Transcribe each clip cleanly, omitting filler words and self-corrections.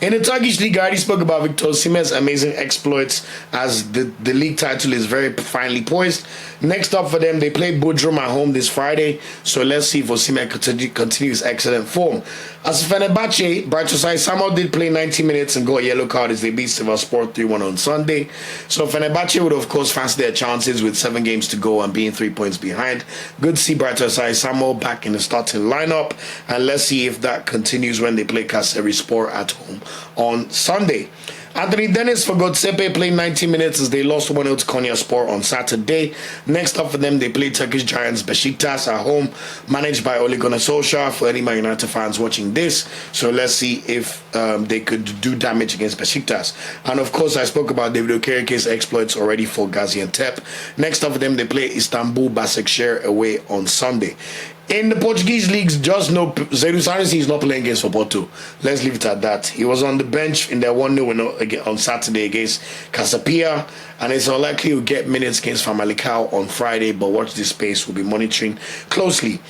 In the Turkish league, I already spoke about Victor Osimhen's amazing exploits as the league title is very finely poised. Next up for them, they play Bodrum at home this Friday. So let's see if Osimhen continues excellent form. As for Fenerbahce, Brightosai Samuel did play 90 minutes and got a yellow card as they beat Sivasspor 3-1 on Sunday. So Fenerbahce would of course fancy their chances with 7 games to go and being 3 points behind. Good to see Brightosai Samuel back in the starting lineup, and let's see if that continues when they play Kayserispor at home on Sunday. Anthony Dennis for Gaziantep played 90 minutes as they lost 1-0 to Konyaspor on Saturday. Next up for them, they played Turkish giants Besiktas at home, managed by Ole Gunnar Solskjaer, for any Man United fans watching this. So let's see if they could do damage against Besiktas. And of course, I spoke about David Okereke's exploits already for Gaziantep. Next up for them, they play Istanbul Başakşehir away on Sunday. In the Portuguese leagues, just know Zaidu Sanusi is not playing against Porto. Let's leave it at that. He was on the bench in their 1-0 win on Saturday against Casapia, and it's unlikely he'll get minutes against Famalicão on Friday, but watch this space. We'll be monitoring closely.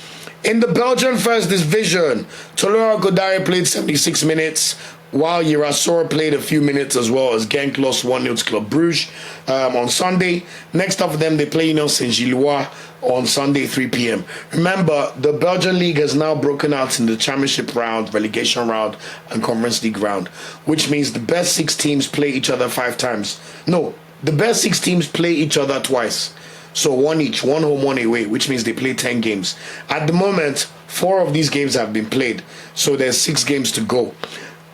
In the Belgian First Division, Tolora Godare played 76 minutes, while Girasor played a few minutes as well as Genk lost 1-0 to Club Brugge on Sunday. Next up for them, they play Union Saint-Gilloise on Sunday, 3 p.m. Remember, the Belgian League has now broken out in the Championship round, Relegation round, and Conference League round, which means the best 6 teams play each other 5 times. No, the best 6 teams play each other twice. So 1 each, 1 home, 1 away, which means they play 10 games. At the moment, 4 of these games have been played, so there's 6 games to go.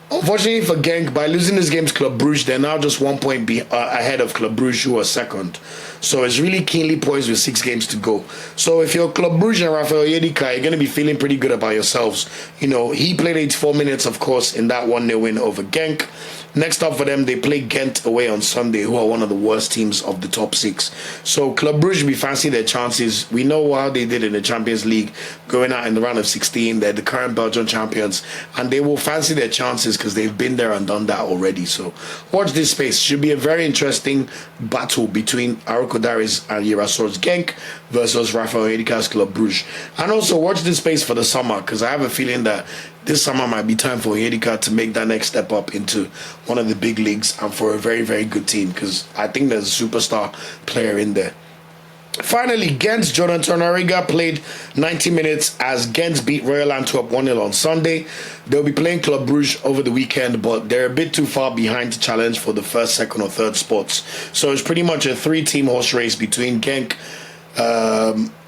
Unfortunately for Genk, by losing this game to Club Brugge, they're now just 1 point ahead of Club Brugge, who are second. So it's really keenly poised with 6 games to go. So if you're Club Brugge and Rafael Yedika, you're going to be feeling pretty good about yourselves. You know, he played 84 minutes, of course, in that 1-0 win over Genk. Next up for them, they play Ghent away on Sunday, who are one of the worst teams of the top 6. So Club Brugge, we fancy their chances. We know how they did in the Champions League, going out in the round of 16. They're the current Belgian champions, and they will fancy their chances because they've been there and done that already. So watch this space. Should be a very interesting battle between Arokodaris and Girasor's Genk versus Rafael Yedika's Club Brugge. And also watch this space for the summer, because I have a feeling that this summer might be time for Yedika to make that next step up into one of the big leagues and for a very, very good team, because I think there's a superstar player in there. Finally, Ghent's Jordan Torunarigha played 90 minutes as Ghent beat Royal Antwerp 1-0 on Sunday. They'll be playing Club Brugge over the weekend, but they're a bit too far behind to challenge for the first, second or third spots. So it's pretty much a 3-team horse race between Genk,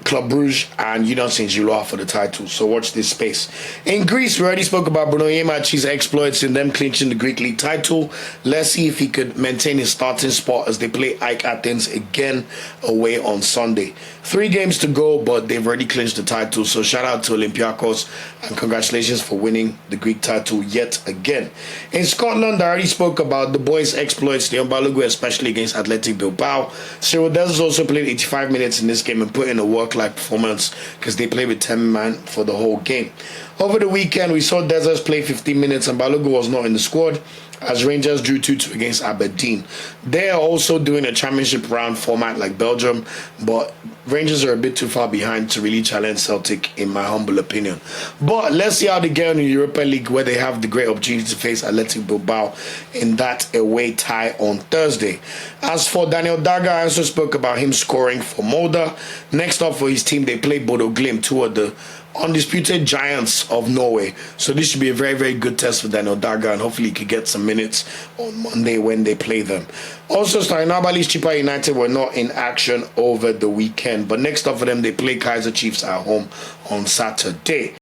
Club Brugge and Union Saint-Gilloise for the title. So watch this space. In Greece, we already spoke about Bruno Onyemaechi's exploits in them clinching the Greek League title. Let's see if he could maintain his starting spot as they play AEK Athens again away on Sunday. 3 games to go, but they've already clinched the title. So shout out to Olympiacos and congratulations for winning the Greek title yet again. In Scotland, I already spoke about the boys' exploits, Leon Balogun, especially against Athletic Bilbao. Cyril Dessers also played 85 minutes in this game and put in a work-like performance because they played with 10 men for the whole game. Over the weekend, we saw Dessers play 15 minutes and Balogun was not in the squad as Rangers drew 2-2 against Aberdeen. They are also doing a championship round format like Belgium, but Rangers are a bit too far behind to really challenge Celtic, in my humble opinion. But let's see how they get on in the Europa League, where they have the great opportunity to face Athletic Bilbao in that away tie on Thursday. As for Daniel Daga, I also spoke about him scoring for Molde. Next up for his team, they play Bodo Glimt, two of the undisputed giants of Norway. So this should be a very, very good test for Daniel Daga, and hopefully he could get some minutes on Monday when they play them. Also, Starinabalis Chippa United were not in action over the weekend, but next up for them, they play Kaiser Chiefs at home on Saturday.